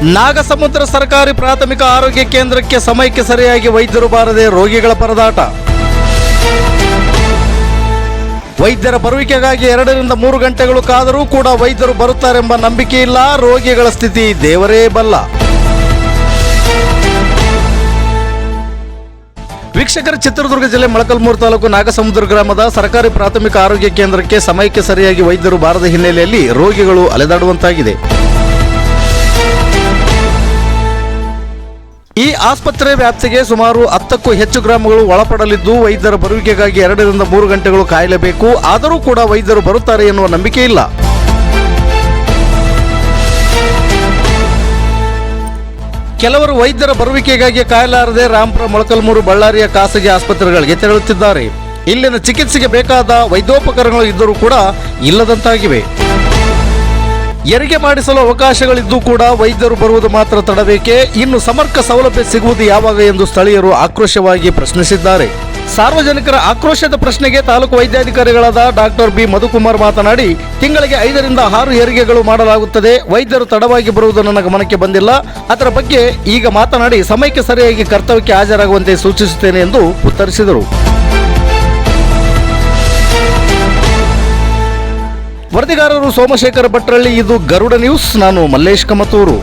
ನಾಗಸಮುದ್ರ ಸರ್ಕಾರಿ ಪ್ರಾಥಮಿಕ ಆರೋಗ್ಯ ಕೇಂದ್ರಕ್ಕೆ ಸಮಯಕ್ಕೆ ಸರಿಯಾಗಿ ವೈದ್ಯರು ಬಾರದೆ ರೋಗಿಗಳ ಪರದಾಟ. ವೈದ್ಯರ ಬರುವಿಕೆಗಾಗಿ 2ರಿಂದ 3 ಗಂಟೆಗಳು ಕಾದರೂ ಕೂಡ ವೈದ್ಯರು ಬರುತ್ತಾರೆಂಬ ನಂಬಿಕೆ ಇಲ್ಲ. ರೋಗಿಗಳ ಸ್ಥಿತಿ ದೇವರೇ ಬಲ್ಲ. ವೀಕ್ಷಕರ, ಚಿತ್ರದುರ್ಗ ಜಿಲ್ಲೆ ಮೊಳಕಾಲ್ಮೂರು ತಾಲೂಕು ನಾಗಸಮುದ್ರ ಗ್ರಾಮದ ಸರ್ಕಾರಿ ಪ್ರಾಥಮಿಕ ಆರೋಗ್ಯ ಕೇಂದ್ರಕ್ಕೆ ಸಮಯಕ್ಕೆ ಸರಿಯಾಗಿ ವೈದ್ಯರು ಬಾರದ ಹಿನ್ನೆಲೆಯಲ್ಲಿ ರೋಗಿಗಳು ಅಲೆದಾಡುವಂತಾಗಿದೆ. ಈ ಆಸ್ಪತ್ರೆ ವ್ಯಾಪ್ತಿಗೆ ಸುಮಾರು 10ಕ್ಕೂ ಹೆಚ್ಚು ಗ್ರಾಮಗಳು ಒಳಪಡಲಿದ್ದು, ವೈದ್ಯರ ಬರುವಿಕೆಗಾಗಿ 2ರಿಂದ 3 ಗಂಟೆಗಳು ಕಾಯಲೇಬೇಕು. ಆದರೂ ಕೂಡ ವೈದ್ಯರು ಬರುತ್ತಾರೆ ಎನ್ನುವ ನಂಬಿಕೆ ಇಲ್ಲ. ಕೆಲವರು ವೈದ್ಯರ ಬರುವಿಕೆಗಾಗಿ ಕಾಯಲಾರದೆ ರಾಂಪುರ, ಮೊಳಕಾಲ್ಮೂರು, ಬಳ್ಳಾರಿಯ ಖಾಸಗಿ ಆಸ್ಪತ್ರೆಗಳಿಗೆ ತೆರಳುತ್ತಿದ್ದಾರೆ. ಇಲ್ಲಿನ ಚಿಕಿತ್ಸೆಗೆ ಬೇಕಾದ ವೈದ್ಯೋಪಕರಣಗಳು ಇದ್ದರೂ ಕೂಡ ಇಲ್ಲದಂತಾಗಿವೆ. ಹೆರಿಗೆ ಮಾಡಿಸಲು ಅವಕಾಶಗಳಿದ್ದು ಕೂಡ ವೈದ್ಯರು ಬರುವುದು ಮಾತ್ರ ತಡಬೇಕೆ. ಇನ್ನು ಸಮರ್ಕ ಸೌಲಭ್ಯ ಸಿಗುವುದು ಯಾವಾಗ ಎಂದು ಸ್ಥಳೀಯರು ಆಕ್ರೋಶವಾಗಿ ಪ್ರಶ್ನಿಸಿದ್ದಾರೆ. ಸಾರ್ವಜನಿಕರ ಆಕ್ರೋಶದ ಪ್ರಶ್ನೆಗೆ ತಾಲೂಕು ವೈದ್ಯಾಧಿಕಾರಿಗಳಾದ ಡಾಕ್ಟರ್ ಬಿ ಮಧುಕುಮಾರ್ ಮಾತನಾಡಿ, ತಿಂಗಳಿಗೆ 5ರಿಂದ 6 ಹೆರಿಗೆಗಳು ಮಾಡಲಾಗುತ್ತದೆ. ವೈದ್ಯರು ತಡವಾಗಿ ಬರುವುದು ನನ್ನ ಗಮನಕ್ಕೆ ಬಂದಿಲ್ಲ. ಅದರ ಬಗ್ಗೆ ಈಗ ಮಾತನಾಡಿ ಸಮಯಕ್ಕೆ ಸರಿಯಾಗಿ ಕರ್ತವ್ಯಕ್ಕೆ ಹಾಜರಾಗುವಂತೆ ಸೂಚಿಸುತ್ತೇನೆ ಎಂದು ಉತ್ತರಿಸಿದರು. ವರದಿಗಾರರು ಸೋಮಶೇಖರ ಭಟ್ರಳ್ಳಿ. ಇದು ಗರುಡ ನ್ಯೂಸ್. ನಾನು ಮಲ್ಲೇಶ್ ಕಮತೂರು.